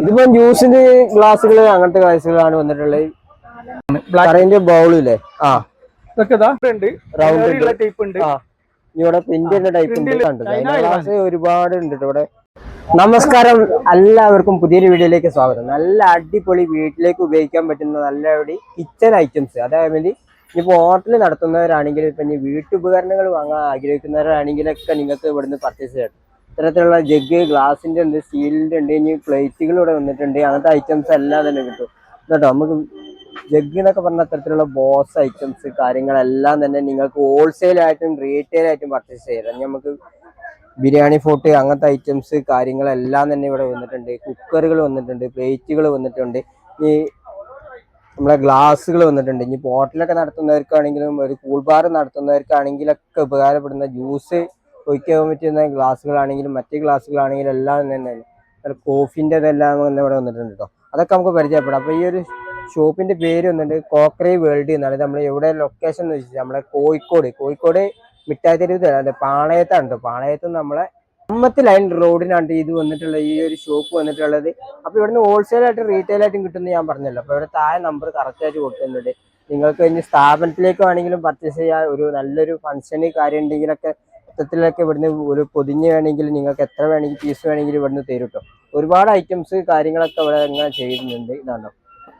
ഇതിപ്പോ ജ്യൂസിന്റെ ഗ്ലാസുകള് അങ്ങനത്തെ ഗ്ലാസുകളാണ് വന്നിട്ടുള്ളത്. ബൗളില്ലേ റൗണ്ട് ടൈപ്പ് ഉണ്ട്. ഇവിടെ പ്രിന്റിന്റെ ടൈപ്പ് ഉണ്ട്. ഗ്ലാസ് ഒരുപാട് ഉണ്ട് ഇവിടെ. നമസ്കാരം, എല്ലാവർക്കും പുതിയൊരു വീഡിയോയിലേക്ക് സ്വാഗതം. നല്ല അടിപൊളി വീട്ടിലേക്ക് ഉപയോഗിക്കാൻ പറ്റുന്ന നല്ല കിച്ചൺ ഐറ്റംസ്, അതായത് ഇനിയിപ്പോൾ ഹോട്ടൽ നടത്തുന്നവരാണെങ്കിൽ, ഇപ്പൊ ഇനി വീട്ടുപകരണങ്ങൾ വാങ്ങാൻ ആഗ്രഹിക്കുന്നവരാണെങ്കിലൊക്കെ നിങ്ങൾക്ക് ഇവിടുന്ന് പർച്ചേസ് ചെയ്യാം. ഇത്തരത്തിലുള്ള ജഗ്, ഗ്ലാസിന്റെ ഉണ്ട്, സ്റ്റീലിന്റെ ഉണ്ട്, ഇനി പ്ലേറ്റുകൾ ഇവിടെ വന്നിട്ടുണ്ട്. അങ്ങനത്തെ ഐറ്റംസ് എല്ലാം തന്നെ കിട്ടും കേട്ടോ. നമുക്ക് ജഗ് എന്നൊക്കെ പറഞ്ഞ അത്തരത്തിലുള്ള ബോസ് ഐറ്റംസ് കാര്യങ്ങളെല്ലാം തന്നെ നിങ്ങൾക്ക് ഹോൾസെയിലായിട്ടും റീറ്റെയിൽ പർച്ചേസ് ചെയ്യാം. നമുക്ക് ബിരിയാണി ഫോട്ട് അങ്ങനത്തെ ഐറ്റംസ് കാര്യങ്ങളെല്ലാം തന്നെ ഇവിടെ വന്നിട്ടുണ്ട്. കുക്കറുകൾ വന്നിട്ടുണ്ട്, പ്ലേറ്റുകൾ വന്നിട്ടുണ്ട്, ഈ നമ്മളെ ഗ്ലാസ്സുകൾ വന്നിട്ടുണ്ട്. ഇനി ഹോട്ടലൊക്കെ നടത്തുന്നവർക്കാണെങ്കിലും ഒരു കൂൾ ബാർ നടത്തുന്നവർക്കാണെങ്കിലൊക്കെ ഉപകാരപ്പെടുന്ന ജ്യൂസ് ഒഴിക്കാൻ പറ്റുന്ന ഗ്ലാസ്സുകളാണെങ്കിലും മറ്റു ഗ്ലാസ്സുകളാണെങ്കിലും എല്ലാം തന്നെ കോഫിൻ്റെതെല്ലാം ഇവിടെ വന്നിട്ടുണ്ട് കേട്ടോ. അതൊക്കെ നമുക്ക് പരിചയപ്പെടാം. അപ്പോൾ ഈ ഒരു ഷോപ്പിന്റെ പേര് വന്നിട്ട് കോക്രൈ വേൾഡ് എന്നാണ്. നമ്മൾ എവിടെ ലൊക്കേഷൻ എന്ന് വെച്ചാൽ നമ്മളെ കോഴിക്കോട് മിഠായി തെരുവ് പാളയത്താണ് കേട്ടോ. പാളയത്ത് നമ്മളെ അമ്മത്ത് ലൈൻ റോഡിനാണ് ഇത് വന്നിട്ടുള്ള ഈ ഒരു ഷോപ്പ് വന്നിട്ടുള്ളത്. അപ്പൊ ഇവിടുന്ന് ഹോൾസെയിലായിട്ടും റീറ്റെയിലായിട്ടും കിട്ടുമെന്ന് ഞാൻ പറഞ്ഞല്ലോ. അപ്പൊ ഇവിടെ താഴെ നമ്പർ കറക്റ്റ് ആയിട്ട് കൊടുക്കുന്നുണ്ട്. നിങ്ങൾക്ക് ഇനി സ്ഥാപനത്തിലേക്ക് വേണമെങ്കിലും പർച്ചേസ് ചെയ്യാൻ, ഒരു നല്ലൊരു ഫംഗ്ഷന് കാര്യം ഉണ്ടെങ്കിലൊക്കെ മൊത്തത്തിലൊക്കെ ഇവിടുന്ന് ഒരു പൊതിഞ്ഞ് വേണമെങ്കിൽ നിങ്ങൾക്ക് എത്ര വേണമെങ്കിൽ പീസ് വേണമെങ്കിലും ഇവിടുന്ന് തരും കേട്ടോ. ഒരുപാട് ഐറ്റംസ് കാര്യങ്ങളൊക്കെ ഇവിടെ എങ്ങനെ ചെയ്യുന്നുണ്ട്. ഇതാണോ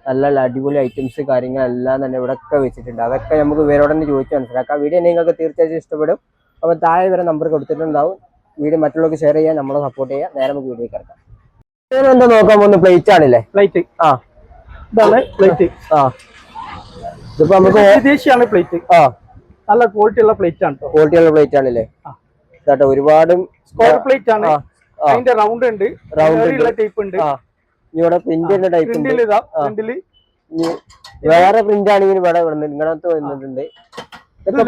നല്ല അടിപൊളി ഐറ്റംസ് കാര്യങ്ങളെല്ലാം തന്നെ ഇവിടെ ഒക്കെ വെച്ചിട്ടുണ്ട്. അതൊക്കെ നമുക്ക് ഇവരോട് തന്നെ ചോദിച്ച് മനസ്സിലാക്കാം. വീഡിയോ നിങ്ങൾക്ക് തീർച്ചയായിട്ടും ഇഷ്ടപ്പെടും. അപ്പോൾ താഴെ വരെ നമ്പർ കൊടുത്തിട്ടുണ്ടാവും. വീഡിയോ മറ്റുള്ളവർക്ക് ഷെയർ ചെയ്യാൻ, നമ്മളെ സപ്പോർട്ട് ചെയ്യാം. നേരെ നമുക്ക് വീഡിയോ കിടക്കാം. എന്താ നോക്കാൻ പോകുന്ന പ്ലേറ്റ് ആണല്ലേ? പ്ലേറ്റ് ഇതാണ് പ്ലേറ്റ്. ഇതിപ്പോ നമുക്ക് വിദേശിയാണ് പ്ലേറ്റ്. നല്ല ക്വാളിറ്റി ഉള്ള പ്ലേറ്റ് ആണ്. ക്വാളിറ്റിയുള്ള പ്ലേറ്റ് ആണല്ലേ കേട്ടോ. ഒരുപാട് സ്ക്വയർ പ്ലേറ്റ് ആണ്. അതിന്റെ റൗണ്ട് ഉണ്ട്, ടൈപ്പ് ഉണ്ട്. ഇവിടെ പ്രിന്റിന്റെ ടൈപ്പ് ഉണ്ട്. വേറെ പ്രിന്റ് ആണെങ്കിൽ ഇവിടെ ഇങ്ങനത്തെ വന്നിട്ടുണ്ട്.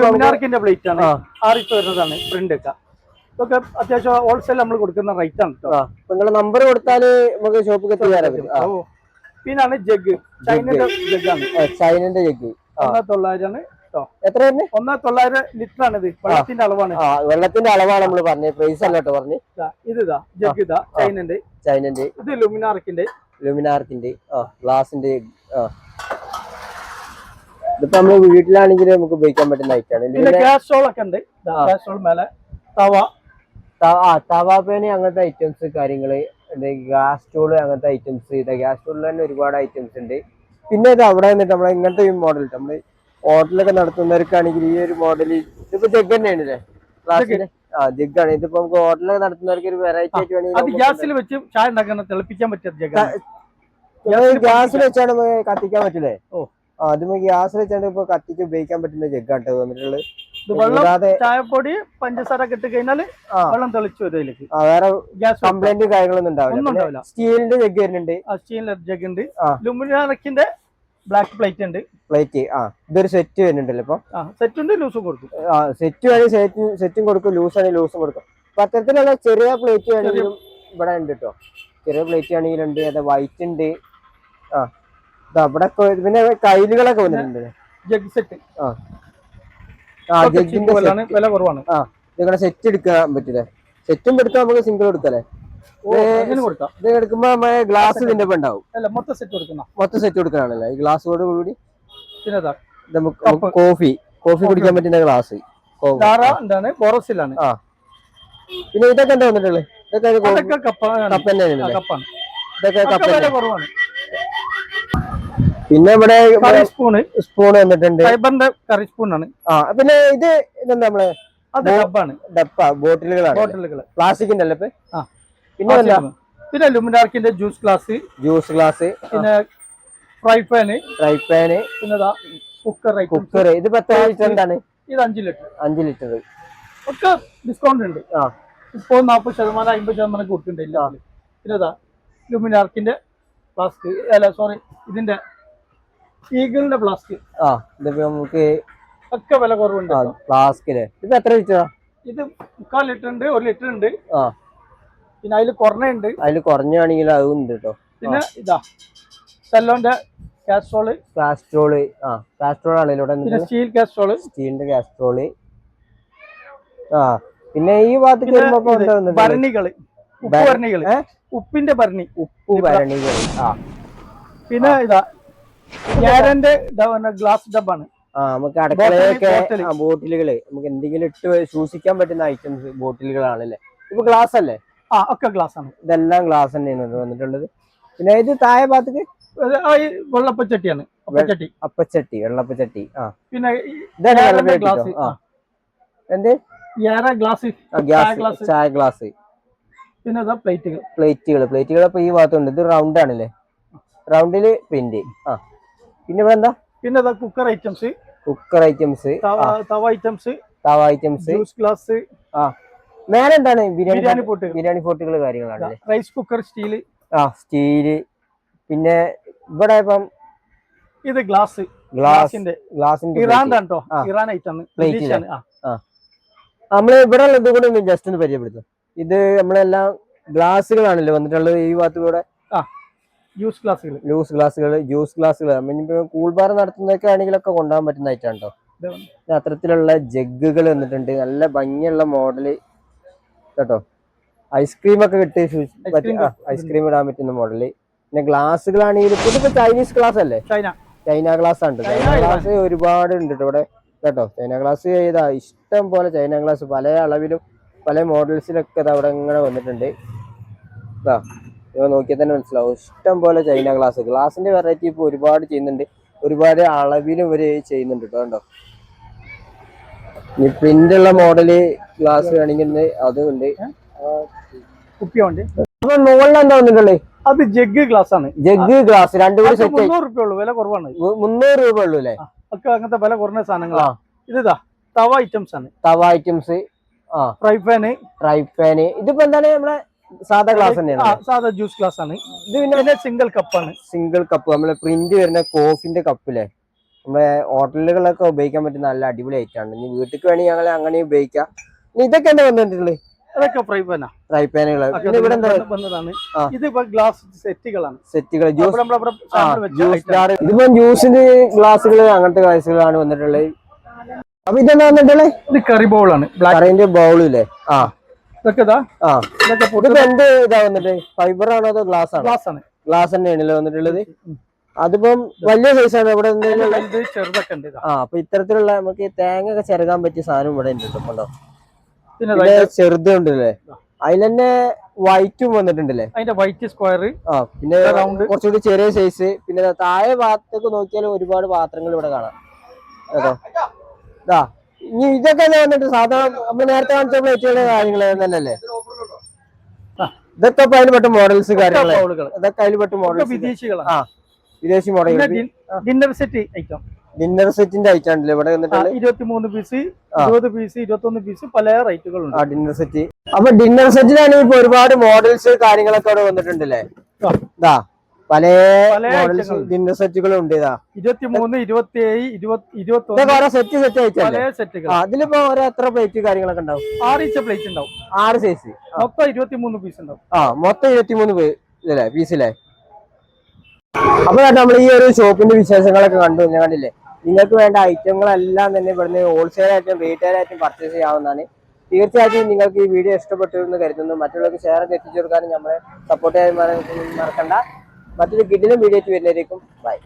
ലുമിനാർക്കിന്റെ പ്ലേറ്റ് ആണ്. 6 വരുന്നതാണ് പ്രിന്റ് ഒക്കെ. ഇതൊക്കെ അത്യാവശ്യം ഹോൾസെയിൽ നമ്മൾ കൊടുക്കുന്ന റേറ്റ് ആണ് കേട്ടോ. നിങ്ങളുടെ നമ്പർ കൊടുത്താല് നമുക്ക് ഷോപ്പിൽ എത്തിക്കാനും പറ്റും. പിന്നാണ് ജഗ്, ചൈനയുടെ ജഗ്ഗാണ്. ചൈനന്റെ ജഗ് 1900 എത്ര 1900 ലിറ്റർ ആണ്. ഇത് വെള്ളത്തിന്റെ അളവാണ്. വെള്ളത്തിന്റെ അളവാണ് നമ്മൾ പറഞ്ഞത്, പ്രൈസ് അല്ല കേട്ടോ പറഞ്ഞു. ഇതാ ജഗ്, ഇതാ ചൈനന്റെ. ഇത് ലുമിനാർക്കിന്റെ ഗ്ലാസിന്റെ. ഇതിപ്പോ നമ്മള് വീട്ടിലാണെങ്കിൽ നമുക്ക് ഉപയോഗിക്കാൻ പറ്റുന്ന ഐറ്റാണ്. കാസ്ട്രോൾ ഒക്കെ ഉണ്ട്. കാസ്ട്രോൾ മേലെ തവാപ്പേന് അങ്ങനത്തെ ഐറ്റംസ് കാര്യങ്ങള്, ഗ്യാസ് സ്റ്റോള് അങ്ങനത്തെ ഐറ്റംസ്. ഗ്യാസ് സ്റ്റോളിൽ തന്നെ ഒരുപാട് ഐറ്റംസ് ഉണ്ട്. പിന്നെ ഇത് അവിടെ വന്നിട്ട് നമ്മളെ ഇങ്ങനത്തെ ഈ മോഡൽ നമ്മള് ഹോട്ടലൊക്കെ നടത്തുന്നവർക്കാണെങ്കിൽ ഈ ഒരു മോഡൽ ഇതിപ്പോ ജഗ് തന്നെയാണല്ലേ? ഗ്ലാസിന്റെ ജഗ്ഗാണ്. ഇതിപ്പോ നമുക്ക് ഹോട്ടലൊക്കെ നടത്തുന്നവർക്ക് ഒരു വെറൈറ്റി ആയിട്ട് വേണമെങ്കിൽ ഗ്യാസിൽ വെച്ച് ചായ ഉണ്ടാക്കാൻ തിളപ്പിക്കാൻ പറ്റിയ ഗ്യാസിൽ വെച്ചാണ് കത്തിക്കാൻ പറ്റില്ലേ? അത് ഗ്യാസിൽ വെച്ചാണ് ഇപ്പൊ കത്തിച്ച് ഉപയോഗിക്കാൻ പറ്റുന്ന ജഗ്ഗാണ് വന്നിട്ടുള്ളത്. ചായപ്പൊടി പഞ്ചസാര ഇട്ട് കഴിഞ്ഞാൽ വെള്ളം തെളിച്ചു വരും. വേറെ കംപ്ലൈന്റ് കാര്യങ്ങളൊന്നും ഉണ്ടാവില്ല. സ്റ്റീലിന്റെ ജഗ് വരുന്നുണ്ട്. സ്റ്റീലിന്റെ ജഗ് ഉണ്ട്. ലുമിനാർക്കിന്റെ ബ്ലാക്ക് പ്ലേറ്റ് ഉണ്ട്. ഇതൊരു സെറ്റ് വരുന്നുണ്ടല്ലോ. ഇപ്പൊ സെറ്റ് ഉണ്ട്, ലൂസും കൊടുക്കും. സെറ്റ് വേണമെങ്കിൽ സെറ്റും കൊടുക്കും, ലൂസ് ആണെങ്കിൽ ലൂസും കൊടുക്കും. അപ്പൊ അത്തരത്തിലുള്ള ചെറിയ പ്ലേറ്റ് വേണമെങ്കിലും ഇവിടെ ഉണ്ട് കേട്ടോ. ചെറിയ പ്ലേറ്റ് ആണെങ്കിലും ഉണ്ട്. അത് വൈറ്റ് ഉണ്ട്. ഇവിടെ പിന്നെ കൈലുകളൊക്കെ വന്നിട്ടുണ്ട്. ജഗ് സെറ്റ് ജഗ്ഗിന്റെ വില കുറവാണ്. നിങ്ങളുടെ സെറ്റ് എടുക്കാൻ പറ്റില്ലേ? സെറ്റും എടുക്കാം, നമുക്ക് സിംഗിൾ എടുക്കല്ലേ? ഇത് എടുക്കുമ്പോ ഗ്ലാസ് ഇതിന്റെ ഒപ്പം ഉണ്ടാവും. മൊത്തം സെറ്റ് കൊടുക്കാണല്ലേ ഈ ഗ്ലാസ്സോട് കൂടി. കോഫി കുടിക്കാൻ പറ്റുന്ന ഗ്ലാസ് ബോറസിലാണ്. പിന്നെ ഇതൊക്കെ എന്താ വന്നിട്ടുള്ളത്? ഇതൊക്കെ കുറവാണ്. പിന്നെ ഇവിടെ സ്പൂൺ വന്നിട്ടുണ്ട്. ഫൈബറിന്റെ കറി സ്പൂണാണ്. പിന്നെ ഇതെന്താ നമ്മളെ ഡപ്പ ബോട്ടിലുകളാണ്. പ്ലാസ്റ്റിക്കിന്റെ അല്ലേ? പിന്നെ ലുമിനാർക്കിന്റെ ജ്യൂസ് ഗ്ലാസ്, പിന്നെ ഫ്രൈ പാന്, പിന്നെ കുക്കർ. ഇത് 10 ലിറ്റർ എന്താണ്? ഇത് 5 ലിറ്റർ ഒക്കെ ഡിസ്കൗണ്ട് ഉണ്ട്. ഇപ്പോ 40%, 50% കൊടുക്കുന്നുണ്ട്. പിന്നെ ലുമിനാർക്കിന്റെ ഫ്ലാസ്ക്, ഇതിന്റെ ഈഗിളിന്റെ ഫ്ലാസ്ക്. നമുക്ക് ഒക്കെ വില കുറവുണ്ട് ഫ്ലാസ്കില്. ഇത് എത്ര ലിറ്ററാ? ഇത് 3/4 ലിറ്റർ ഉണ്ട്, 1 ലിറ്റർ ഉണ്ട്. പിന്നെ അതിൽ കുറഞ്ഞുണ്ട്. അതിൽ കുറഞ്ഞാണെങ്കിൽ അതും ഉണ്ട് കേട്ടോ. പിന്നെ ഇതാ സെല്ലോന്റെ കാസ്ട്രോള് ആണല്ലോ. സ്റ്റീലിന്റെ കാസ്ട്രോള്. പിന്നെ ഈ ഭാഗത്തേക്ക് ഭരണികള് ഉപ്പ് ഭരണികൾ, ഉപ്പിന്റെ ഭരണി, ഉപ്പ് ഭരണികൾ. ആ പിന്നെ ഇതാ ഗ്യാരന്റെ ഗ്ലാസ് ഡബ്ബാണ്. നമുക്ക് അടുക്കളയൊക്കെ ബോട്ടിലുകള് നമുക്ക് എന്തെങ്കിലും ഇട്ട് സൂക്ഷിക്കാൻ പറ്റുന്ന ഐറ്റംസ് ബോട്ടിലുകളാണല്ലേ. ഇപ്പൊ ഗ്ലാസ് അല്ലേ? ഒക്കെ ഗ്ലാസ് ആണ്. ഇതെല്ലാം ഗ്ലാസ് തന്നെയാണ് വന്നിട്ടുള്ളത്. പിന്നെ ഇത് താഴെ ഭാഗത്തേക്ക് വെള്ളപ്പച്ചട്ടിയാണ്. അപ്പച്ചട്ടി, വെള്ളപ്പച്ചട്ടി. പിന്നെ ഗ്ലാസ് എന്ത് ഗ്ലാസ്, ചായ ഗ്ലാസ്. പിന്നെ പ്ലേറ്റുകൾ ഇപ്പൊ ഈ ഭാഗത്തുണ്ട്. ഇത് റൗണ്ട് ആണല്ലേ, റൗണ്ടില് പ്രിന്റ്. പിന്നെ ഇവിടെ എന്താ? പിന്നെ കുക്കർ ഐറ്റംസ്, തവ ഐറ്റംസ്, ജ്യൂസ് ഗ്ലാസ്. മേലെ എന്താണ്? ബിരിയാണി പോട്ടുകൾ കാര്യങ്ങളാണ്. Rice cooker steel. സ്റ്റീല്. പിന്നെ ഇവിടെ ഇപ്പം ഇത് ഗ്ലാസിന്റെ ഇറാൻ ഐറ്റം പ്ലേറ്റ്. നമ്മള് ഇവിടെ ഇത് കൂടെ ജസ്റ്റ് ഒന്ന് പരിചയപ്പെടുത്തും. ഇത് നമ്മളെല്ലാം ഗ്ലാസുകളാണല്ലോ വന്നിട്ടുള്ളത് ഈ ഭാഗത്ത് കൂടെ. ജ്യൂസ് ഗ്ലാസുകൾ കൂൾ ബാർ നടത്തുന്നതൊക്കെ ആണെങ്കിലൊക്കെ കൊണ്ടുപോകാൻ പറ്റുന്ന ഐറ്റാണ്ടോ. അത്തരത്തിലുള്ള ജഗ്ഗുകൾ വന്നിട്ടുണ്ട്. നല്ല ഭംഗിയുള്ള മോഡല് കേട്ടോ. ഐസ്ക്രീം ഒക്കെ കിട്ടി ഐസ്ക്രീം ഇടാൻ പറ്റുന്ന മോഡല്. പിന്നെ ഗ്ലാസുകളാണെങ്കിൽ ഇതിപ്പോ ചൈനീസ് ഗ്ലാസ് അല്ലേ? ചൈന ഗ്ലാസ് ആണ്. ചൈന ഗ്ലാസ് ഒരുപാട് ഉണ്ട് ഇവിടെ കേട്ടോ. ചൈന ഗ്ലാസ് ചെയ്താ ഇഷ്ടം പോലെ ചൈന ഗ്ലാസ് പല അളവിലും പല മോഡൽസിലൊക്കെ അവിടെ ഇങ്ങനെ വന്നിട്ടുണ്ട്. നോക്കിയാൽ തന്നെ മനസ്സിലാവും. ഇഷ്ടം പോലെ ചൈന ഗ്ലാസിന്റെ വെറൈറ്റി ഇപ്പൊ ഒരുപാട് ചെയ്യുന്നുണ്ട്. ഒരുപാട് അളവിലും ഇവര് ചെയ്യുന്നുണ്ട് കേട്ടോ. ഈ പ്രിന്റ് ഉള്ള മോഡല് ഗ്ലാസ് വേണമെങ്കിൽ അതും ഉണ്ട്. അപ്പൊ മുകളിൽ എന്താ വന്നിട്ടുള്ളത്? അത് ജഗ് ഗ്ലാസ് ആണ്. ജഗ് ഗ്ലാസ് രണ്ടും കൂടി സെറ്റ് 300 രൂപ ഉള്ളൂ. വില കുറവാണ്. 300 രൂപ ഉള്ളൂ അല്ലേ? ഒക്കെ അങ്ങനത്തെ വില കുറഞ്ഞ സാധനങ്ങളാണ്. ഇതാ തവ ഐറ്റംസ് ആണ്. Fry PAN. ഇതിപ്പോ എന്താണ്? നമ്മളെ സാധാ ഗ്ലാസ് തന്നെയാണ്. സാധാ ജ്യൂസ് ഗ്ലാസ് ആണ്. ഇത് പിന്നെ സിംഗിൾ കപ്പാണ്. നമ്മളെ പ്രിന്റ് വരുന്ന കോഫിന്റെ കപ്പിലെ നമ്മളെ ഹോട്ടലുകളിലൊക്കെ ഉപയോഗിക്കാൻ പറ്റുന്ന നല്ല അടിപൊളി ഐറ്റാണ്. ഇനി വീട്ടിൽ വേണമെങ്കിൽ ഞങ്ങൾ അങ്ങനെ ഉപയോഗിക്കാം. ഇതൊക്കെ എന്താ വന്നിട്ടുള്ളത്? അതൊക്കെ ഫ്രൈ പാനുകൾ. ഇതിപ്പോ ഗ്ലാസ് സെറ്റുകളാണ്. ഇതിപ്പോ ജ്യൂസിന്റെ ഗ്ലാസുകൾ അങ്ങനത്തെ ഗ്ലാസുകളാണ് വന്നിട്ടുള്ളത്. അപ്പൊ ഇതെന്താ വന്നിട്ടുള്ളത്? ഇത് കറി ബൗളാണ്. കറിന്റെ ബൗളില്ലേ? ഇതൊക്കെ എന്ത് ഇതാ വന്നിട്ട്? ഫൈബർ ആണോ അതോ ഗ്ലാസ് ആണ്? ഗ്ലാസ് തന്നെയാണല്ലോ വന്നിട്ടുള്ളത്. അതിപ്പം വലിയ സൈസാണ്. ഇവിടെ ചെറുതൊക്കെ ഉണ്ട്. അപ്പൊ ഇത്തരത്തിലുള്ള നമുക്ക് തേങ്ങ ഒക്കെ ചെറുകാൻ പറ്റിയ സാധനം ഇവിടെ ഉണ്ട് കേട്ടോ. പിന്നെ ചെറുതുണ്ടല്ലേ? അതിൽ തന്നെ വൈറ്റും വന്നിട്ടുണ്ടല്ലേ? അതിന്റെ വൈറ്റ് സ്ക്വയർ. പിന്നെ കുറച്ചുകൂടി ചെറിയ സൈസ്. പിന്നെ താഴെ ഭാഗത്തേക്ക് നോക്കിയാലും ഒരുപാട് പാത്രങ്ങൾ ഇവിടെ കാണാം കേട്ടോ. ഇനി ഇതൊക്കെ വന്നിട്ട് സാധാരണ നമ്മൾ നേരത്തെ കാണിച്ച പ്ലേറ്റുകളുടെ കാര്യങ്ങൾ തന്നെയല്ലേ? ഇതൊക്കെ അതിൽപ്പെട്ട മോഡൽസ് കാര്യങ്ങൾ. ഇതൊക്കെ അതിൽപ്പെട്ട മോഡൽസ്. വിദേശി model. Dinner set item. Dinner സെറ്റിന്റെ ഐറ്റം ആണല്ലേ ഇവിടെ വന്നിട്ടുള്ളത്? 23 പീസ്, 20 പീസ്, 21 പീസ് പല റേറ്റുകളുണ്ട്. Dinner set. അപ്പൊ ഡിന്നർ സെറ്റിലാണെങ്കിൽ ഇപ്പൊ ഒരുപാട് മോഡൽസ് കാര്യങ്ങളൊക്കെ അവിടെ വന്നിട്ടുണ്ടല്ലേ? പല മോഡൽസ് ഡിന്നർ സെറ്റുകളും ഉണ്ട്. 23, 27, 21 സെറ്റ്. അതിലിപ്പോ ഓരോ എത്ര പ്ലേറ്റ് കാര്യങ്ങളൊക്കെ ഉണ്ടാവും? 6 പ്ലേറ്റ് ഉണ്ടാവും. 6 സൈസ്. മൊത്തം 23 പീസ് ഉണ്ടാവും. മൊത്തം 23 പീസിലെ. അപ്പൊ നമ്മൾ ഈ ഒരു ഷോപ്പിന്റെ വിശേഷങ്ങളൊക്കെ കണ്ടില്ലേ? നിങ്ങൾക്ക് വേണ്ട ഐറ്റങ്ങളെല്ലാം തന്നെ ഇവിടുന്ന് ഹോൾസെയിലായിട്ടും റീറ്റെയിലായിട്ടും പർച്ചേസ് ചെയ്യാവുന്നതാണ്. തീർച്ചയായിട്ടും നിങ്ങൾക്ക് ഈ വീഡിയോ ഇഷ്ടപ്പെട്ടു എന്ന് കരുതുന്നു. മറ്റുള്ളവർക്ക് ഷെയർ എത്തിച്ചു കൊടുക്കാനും നമ്മളെ സപ്പോർട്ട് ചെയ്യാൻ മറക്കണ്ട. മറ്റൊരു കിടിലൻ വീഡിയോ ആയിട്ട് വരുന്നതായിരിക്കും. ബൈ.